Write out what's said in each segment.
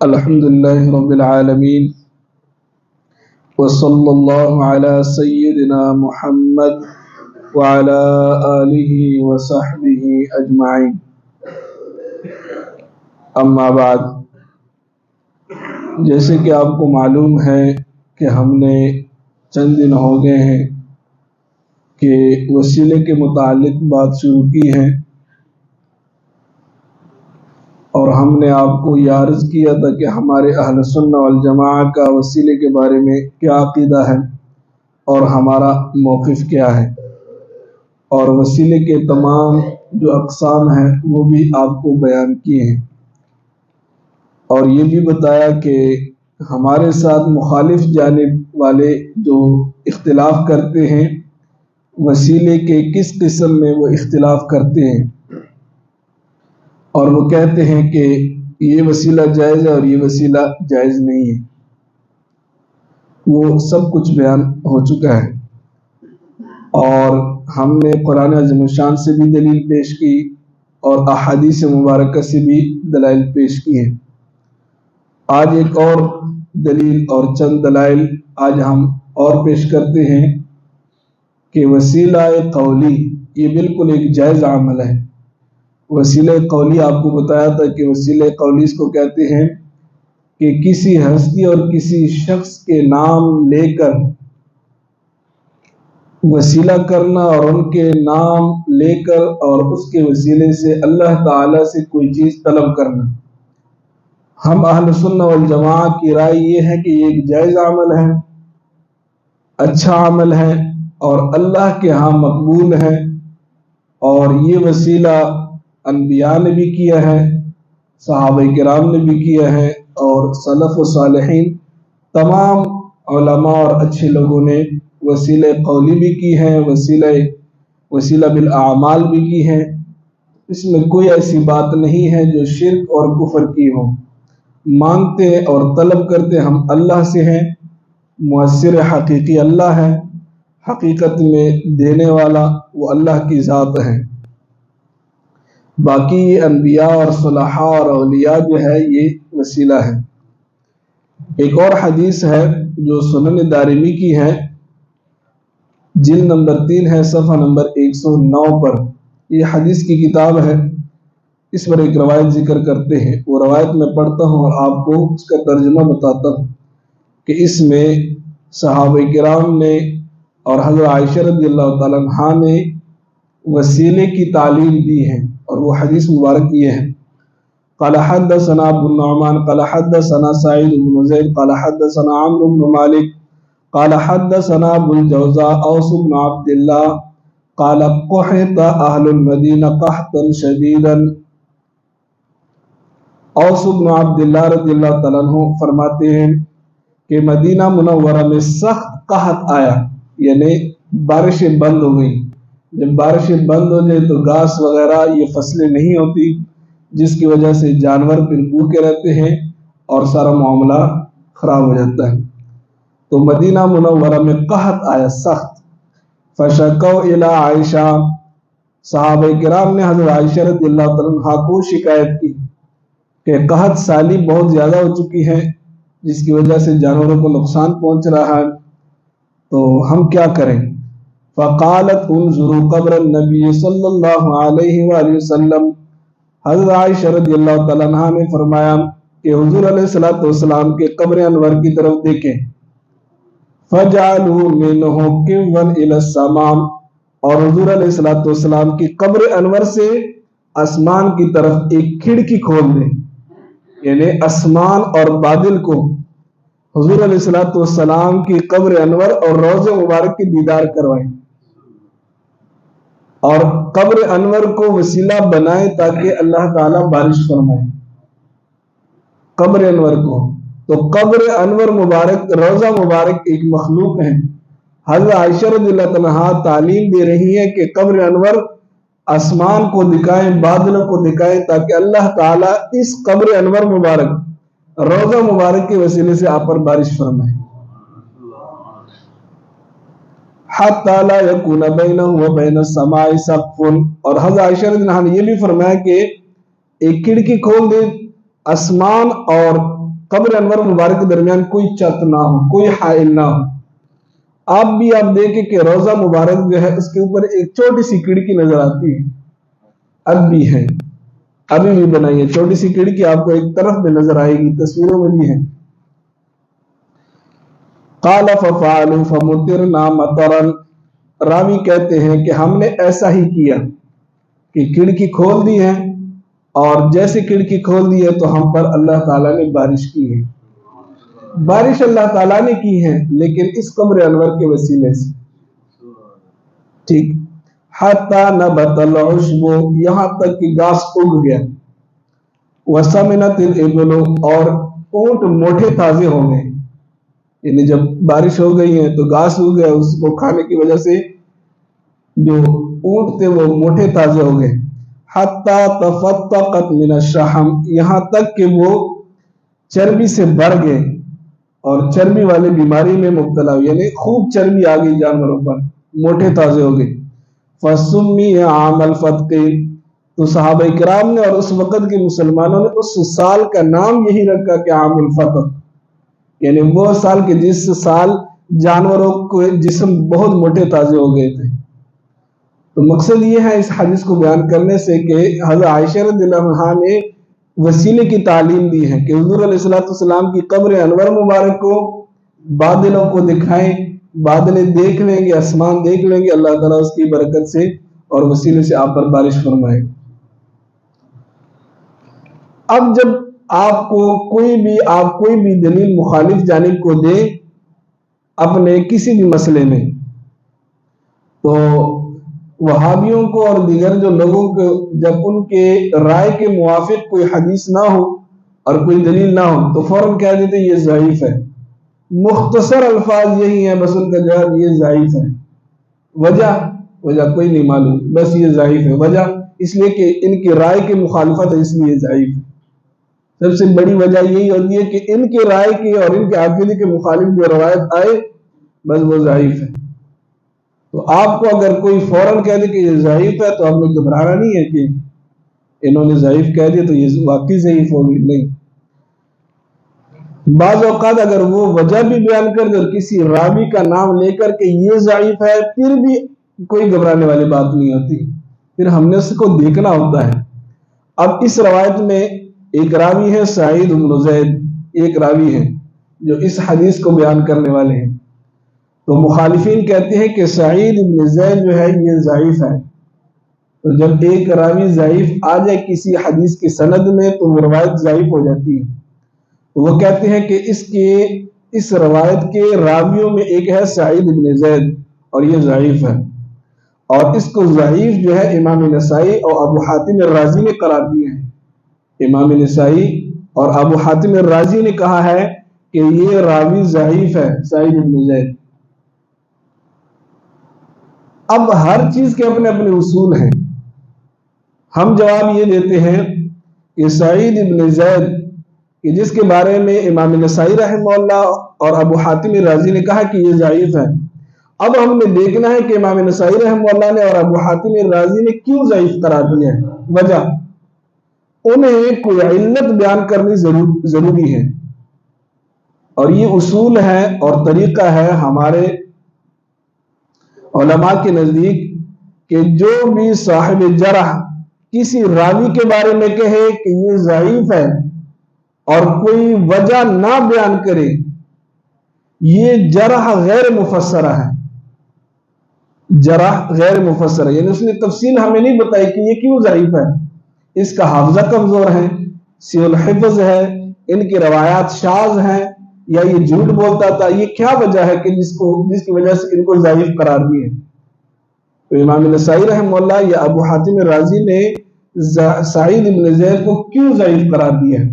الحمد لله رب العالمين وصلى الله على سيدنا محمد وعلى آله وصحبه أجمعين اما بعد، جیسے کہ آپ کو معلوم ہے کہ ہم نے چند دن ہو گئے ہیں کہ وسیلے کے متعلق بات شروع کی ہے، اور ہم نے آپ کو یہ عرض کیا تھا کہ ہمارے اہل سنہ والجماعہ کا وسیلے کے بارے میں کیا عقیدہ ہے اور ہمارا موقف کیا ہے، اور وسیلے کے تمام جو اقسام ہیں وہ بھی آپ کو بیان کیے ہیں، اور یہ بھی بتایا کہ ہمارے ساتھ مخالف جانب والے جو اختلاف کرتے ہیں وسیلے کے کس قسم میں وہ اختلاف کرتے ہیں، اور وہ کہتے ہیں کہ یہ وسیلہ جائز ہے اور یہ وسیلہ جائز نہیں ہے، وہ سب کچھ بیان ہو چکا ہے، اور ہم نے قرآن عظیم الشان سے بھی دلیل پیش کی اور احادیث مبارکہ سے بھی دلائل پیش کی ہیں۔ آج ایک اور دلیل اور چند دلائل آج ہم اور پیش کرتے ہیں کہ وسیلہ قولی یہ بالکل ایک جائز عمل ہے۔ وسیلہ قولی آپ کو بتایا تھا کہ وسیلہ قولی اس کو کہتے ہیں کہ کسی ہستی اور کسی شخص کے نام لے کر وسیلہ کرنا، اور ان کے نام لے کر اور اس کے وسیلے سے اللہ تعالی سے کوئی چیز طلب کرنا۔ ہم اہل سنہ والجماعہ کی رائے یہ ہے کہ یہ ایک جائز عمل ہے، اچھا عمل ہے اور اللہ کے ہاں مقبول ہے، اور یہ وسیلہ انبیاء نے بھی کیا ہے، صحابہ کرام نے بھی کیا ہے، اور سلف و صالحین تمام علماء اور اچھے لوگوں نے وسیلہ قولی بھی کی ہے، وسیلہ بالاعمال بھی کی ہے۔ اس میں کوئی ایسی بات نہیں ہے جو شرک اور کفر کی ہو۔ مانگتے اور طلب کرتے ہم اللہ سے ہیں، مؤثر حقیقی اللہ ہے، حقیقت میں دینے والا وہ اللہ کی ذات ہے۔ باقی انبیاء اور صلحاء اور اولیاء جو ہے یہ وسیلہ ہے۔ ایک اور حدیث ہے جو سنن دارمی کی ہے، جلد نمبر 3 ہے، صفحہ نمبر 109 پر یہ حدیث کی کتاب ہے۔ اس پر ایک روایت ذکر کرتے ہیں، وہ روایت میں پڑھتا ہوں اور آپ کو اس کا ترجمہ بتاتا ہوں کہ اس میں صحابہ کرام نے اور حضرت عائشہ رضی اللہ تعالیٰ عنہا نے وسیلے کی تعلیم دی ہے، اور وہ حدیث مبارک یہ ہے: قال حدثنا ابو النعمان قال حدثنا سعید بن زید قال حدثنا عمرو بن مالک قال حدثنا ابو الجوزاء اوس بن عبد الله قال قحط اهل المدینہ قحطا شدیدا۔ اوس بن عبد اللہ رضی اللہ تعالیٰ عنہ فرماتے ہیں کہ مدینہ منورہ میں سخت قحط آیا، یعنی بارشیں بند ہو گئی۔ جب بارشیں بند ہو جائے تو گھاس وغیرہ یہ فصلیں نہیں ہوتی، جس کی وجہ سے جانور پھر بھوکے رہتے ہیں اور سارا معاملہ خراب ہو جاتا ہے۔ تو مدینہ منورہ میں قحط آیا سخت۔ فشکوا الی عائشہ، صحابہ کرام نے حضرت عائشہ رضی اللہ تعالیٰ عنہا کو شکایت کی کہ قحط سالی بہت زیادہ ہو چکی ہے، جس کی وجہ سے جانوروں کو نقصان پہنچ رہا ہے، تو ہم کیا کریں؟ فقالت انظروا قبر النبی صلی اللہ علیہ وآلہ وسلم، حضرت عائشہ رضی اللہ تعالیٰ عنہ نے فرمایا کہ حضور علیہ السلام کے قبر انور کی طرف دیکھیں۔ فجعلوا منہ کوا الی السماء، اور حضور علیہ السلام کی قبر انور سے آسمان کی طرف ایک کھڑکی کھول دیں، یعنی آسمان اور بادل کو حضور علیہ السلام کی قبر انور اور روضہ مبارک کی دیدار کروائیں، اور قبر انور کو وسیلہ بنائیں تاکہ اللہ تعالیٰ بارش فرمائے۔ قبر انور کو، تو قبر انور مبارک، روضہ مبارک ایک مخلوق ہے۔ حضرت عائشہ رضی اللہ عنہا تعلیم دے رہی ہے کہ قبر انور آسمان کو دکھائیں، بادلوں کو دکھائیں، تاکہ اللہ تعالیٰ اس قبر انور مبارک، روضہ مبارک کے وسیلے سے آپ پر بارش فرمائے۔ حتی لا یکون بینہ و بین السماء سقف، اور حضرت عائشہ رضی اللہ عنہا نے یہ بھی فرمایا کہ ایک کھڑکی کھول دے آسمان اور قبر انور مبارک کے درمیان کوئی چھت نہ ہو، کوئی حائل نہ ہو۔ آپ دیکھیں کہ روضہ مبارک جو ہے اس کے اوپر ایک چھوٹی سی کھڑکی نظر آتی ہے، اب بھی ہے، ابھی بھی بنائی ہے چھوٹی سی کھڑکی، آپ کو ایک طرف میں نظر آئے گی، تصویروں میں بھی ہے۔ قال ففعلوا فمطرنا مطرا، راوی کہتے ہیں کہ ہم نے ایسا ہی کیا کہ کھڑکی کھول دی ہے، اور جیسے کھڑکی کھول دی ہے تو ہم پر اللہ تعالیٰ نے بارش کی ہے۔ بارش اللہ تعالیٰ نے کی ہے لیکن اس قبر انور کے وسیلے سے، ٹھیک، حتی نبت العشب، یہاں تک کہ گھاس اگ گیا، وسمنت الابل، اور اونٹ موٹے تازے ہو گئے، یعنی جب بارش ہو گئی ہے تو گھاس اگ گیا، اس کو کھانے کی وجہ سے جو اونٹ تھے وہ موٹے تازے ہو گئے۔ حتی تفتقت من الشحم، یہاں تک کہ وہ چربی سے بڑھ گئے اور چربی والے بیماری میں مبتلا ہوئے، یعنی خوب چربی آ گئی جانوروں پر، موٹے تازے ہو گئے۔ فسمی عام الفتق، تو صحابہ کرام نے اور اس وقت کے مسلمانوں نے اس سال کا نام یہی رکھا کہ عام الفتق، یعنی وہ سال کے جس سال جانوروں کو جسم بہت موٹے تازے ہو گئے تھے۔ تو مقصد یہ ہے اس حدیث کو بیان کرنے سے کہ حضرت عائشہ رضی اللہ عنہا نے وسیلے کی تعلیم دی ہے کہ حضور علیہ السلام کی قبر انور مبارک کو بادلوں کو دکھائیں، بادلیں دیکھ لیں گے، آسمان دیکھ لیں گے، اللہ تعالیٰ اس کی برکت سے اور وسیلے سے آپ پر بارش فرمائے۔ اب جب آپ کوئی بھی دلیل مخالف جانب کو دے اپنے کسی بھی مسئلے میں، تو وہابیوں کو اور دیگر جو لوگوں کو جب ان کے رائے کے موافق کوئی حدیث نہ ہو اور کوئی دلیل نہ ہو تو فوراً کہہ دیتے یہ ضعیف ہے۔ مختصر الفاظ یہی ہیں، بس ان کا جواب یہ ضعیف ہے۔ وجہ کوئی نہیں معلوم، بس یہ ضعیف ہے۔ وجہ اس لیے کہ ان کی رائے کی مخالفت ہے، اس لیے ضعیف ہے۔ سب سے بڑی وجہ یہی ہوتی ہے کہ ان کی رائے کی اور ان کے عقیدے کے مخالف جو روایت آئے بس وہ ضعیف ہے۔ تو آپ کو اگر کوئی فوراً کہہ دے کہ یہ ضعیف ہے تو آپ نے گھبرانا نہیں ہے کہ انہوں نے ضعیف کہہ دیا تو یہ واقعی ضعیف ہوگی، نہیں۔ بعض اوقات اگر وہ وجہ بھی بیان کر دے اور کسی راوی کا نام لے کر کے یہ ضعیف ہے، پھر بھی کوئی گھبرانے والی بات نہیں ہوتی، پھر ہم نے اس کو دیکھنا ہوتا ہے۔ اب اس روایت میں ایک راوی ہے سعید بن زید، ایک راوی ہے جو اس حدیث کو بیان کرنے والے ہیں، تو مخالفین کہتے ہیں کہ سعید بن زید جو ہے یہ ضعیف ہے۔ تو جب ایک راوی ضعیف آ جائے کسی حدیث کی سند میں تو وہ روایت ضعیف ہو جاتی ہے۔ وہ کہتے ہیں کہ اس روایت کے راویوں میں ایک ہے سعید بن زید اور یہ ضعیف ہے، اور اس کو ضعیف جو ہے امام نسائی اور ابو حاتم الرازی نے قرار دیے ہیں۔ امام نسائی اور ابو حاتم الرازی نے کہا ہے کہ یہ راوی ضعیف ہے سعید بن زید۔ اب ہر چیز کے اپنے اپنے اصول ہیں، ہم جواب یہ دیتے ہیں کہ سعید بن زید کہ جس کے بارے میں امام نسائی رحمہ اللہ اور ابو حاتم الرازی نے کہا کہ یہ ضعیف ہے، اب ہم نے دیکھنا ہے کہ امام نسائی رحمہ اللہ نے اور ابو حاتم الرازی نے کیوں ضعیف قرار دیا ہے۔ وجہ انہیں کوئی علت بیان کرنی ضروری ہے، اور یہ اصول ہے اور طریقہ ہے ہمارے علماء کے نزدیک کہ جو بھی صاحب جرح کسی راوی کے بارے میں کہے کہ یہ ضعیف ہے اور کوئی وجہ نہ بیان کرے، یہ جرح غیر مفسرہ ہے۔ جرح غیر مفسرہ یعنی اس نے تفصیل ہمیں نہیں بتائی کہ یہ کیوں ضعیف ہے، اس کا حافظہ کمزور ہے، سیء الحفظ ہے، ان کی روایات شاذ ہیں، یا یہ جھوٹ بولتا تھا، یہ کیا وجہ ہے کہ جس کی وجہ سے ان کو ضعیف قرار دیے۔ تو امام نسائی رحمہ اللہ یا ابو حاتم الرازی نے سعید بن زید کو کیوں ضعیف قرار دیا ہے،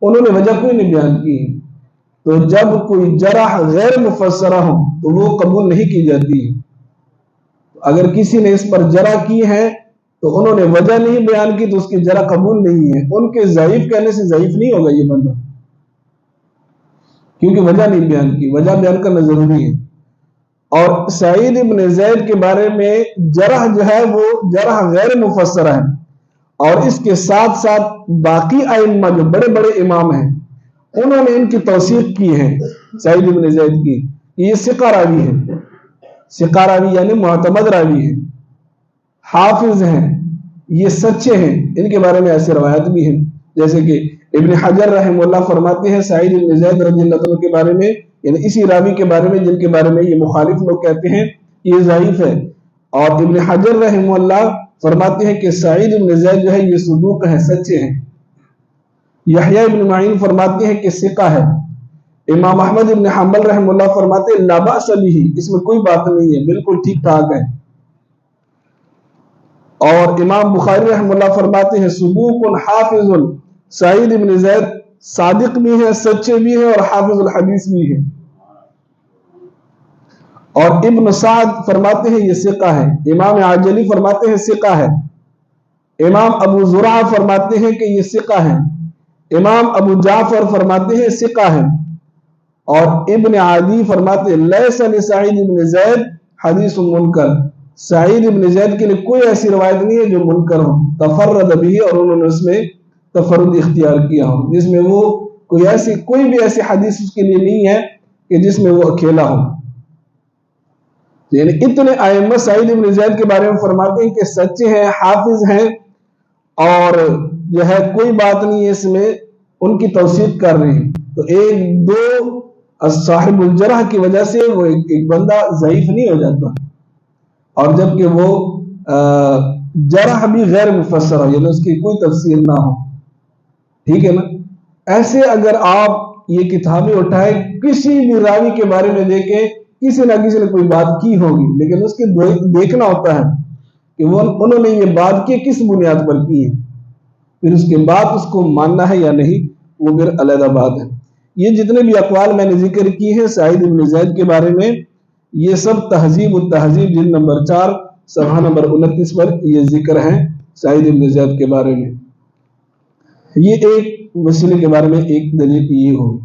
انہوں نے وجہ کوئی نہیں بیان کی۔ تو جب کوئی جرح غیر مفسرہ ہو تو وہ قبول نہیں کی جاتی۔ اگر کسی نے اس پر جرح کی ہے تو انہوں نے وجہ نہیں بیان کی تو اس کی جرح قبول نہیں ہے، ان کے ضعیف کہنے سے ضعیف نہیں ہوگا یہ بندہ، کیونکہ وجہ نہیں بیان کی، وجہ بیان کرنا ضروری ہے۔ اور سعید بن زید کے بارے میں جرح جو ہے وہ جرح غیر مفسرہ ہے، اور اس کے ساتھ ساتھ باقی ائمہ جو بڑے بڑے امام ہیں انہوں نے ان کی توثیق کی ہے سعید بن زید کی، یہ ثقہ راوی ہے، ثقہ راوی یعنی معتمد راوی ہے، حافظ ہیں، یہ سچے ہیں، ان کے بارے میں ایسی روایت بھی ہیں، جیسے کہ ابن حجر رحمہ اللہ فرماتے ہیں سعید بن زید رضی اللہ عنہ کے بارے میں، یعنی اسی راوی کے بارے میں جن کے بارے میں یہ مخالف لوگ کہتے ہیں یہ ضعیف ہے، اور ابن حجر رحمہ اللہ فرماتے ہیں کہ سعید بن زید جو ہے یہ صدوق ہے، سچے ہیں۔ یحییٰ ابن معین فرماتے ہیں کہ ثقہ ہے۔ امام احمد ابن حنبل رحمہ اللہ فرماتے ہیں لا بأس بہ، اس میں کوئی بات نہیں ہے، بالکل ٹھیک ٹھاک ہے۔ اور امام بخاری رحمہ اللہ فرماتے ہیں صدوق حافظ، سعید ابن زید صادق بھی ہے، سچے بھی ہیں، اور حافظ الحدیث بھی ہے۔ اور ابن سعد فرماتے ہیں یہ ثقہ ہے، امام عجلی فرماتے ہیں ثقہ ہے، امام ابو زرعہ فرماتے ہیں کہ یہ ثقہ ہے، امام ابو جعفر فرماتے ہیں ثقہ ہے، اور ابن عدی فرماتے ہیں لیس لسعید ابن زید حدیث منکر، سعید ابن زید کے لیے کوئی ایسی روایت نہیں ہے جو منکر ہو، تفرد بھی، اور انہوں نے اس میں تفرد اختیار کیا ہو، جس میں وہ کوئی بھی ایسی حدیث اس کے لیے نہیں ہے کہ جس میں وہ اکیلا ہو۔ یعنی اتنے ائمہ سعید ابن زید کے بارے میں فرماتے ہیں کہ سچے ہیں، حافظ ہیں، اور جو ہے کوئی بات نہیں ہے اس میں، ان کی توثیق کر رہے ہیں۔ تو ایک دو صاحب الجرح کی وجہ سے وہ ایک بندہ ضعیف نہیں ہو جاتا، اور جبکہ وہ جرح بھی غیر مفسر ہو، یعنی اس کی کوئی تفسیر نہ ہو، ٹھیک ہے نا۔ ایسے اگر آپ یہ کتابیں اٹھائیں، کسی بھی راوی کے بارے میں دیکھیں، کسی نہ کسی نے کوئی بات کی ہوگی، لیکن اس کے دیکھنا ہوتا ہے کہ انہوں نے یہ بات کی کس بنیاد پر کی ہے، پھر اس کے بعد اس کو ماننا ہے یا نہیں، وہ پھر علیحدہ بات ہے۔ یہ جتنے بھی اقوال میں نے ذکر کی ہیں سعید بن زید کے بارے میں، یہ سب تہذیب التہذیب جلد نمبر 4 صفحہ نمبر 29 پر یہ ذکر ہے سعید بن زید کے بارے میں۔ یہ ایک مسئلے کے بارے میں ایک دلیل یہ ہوئی۔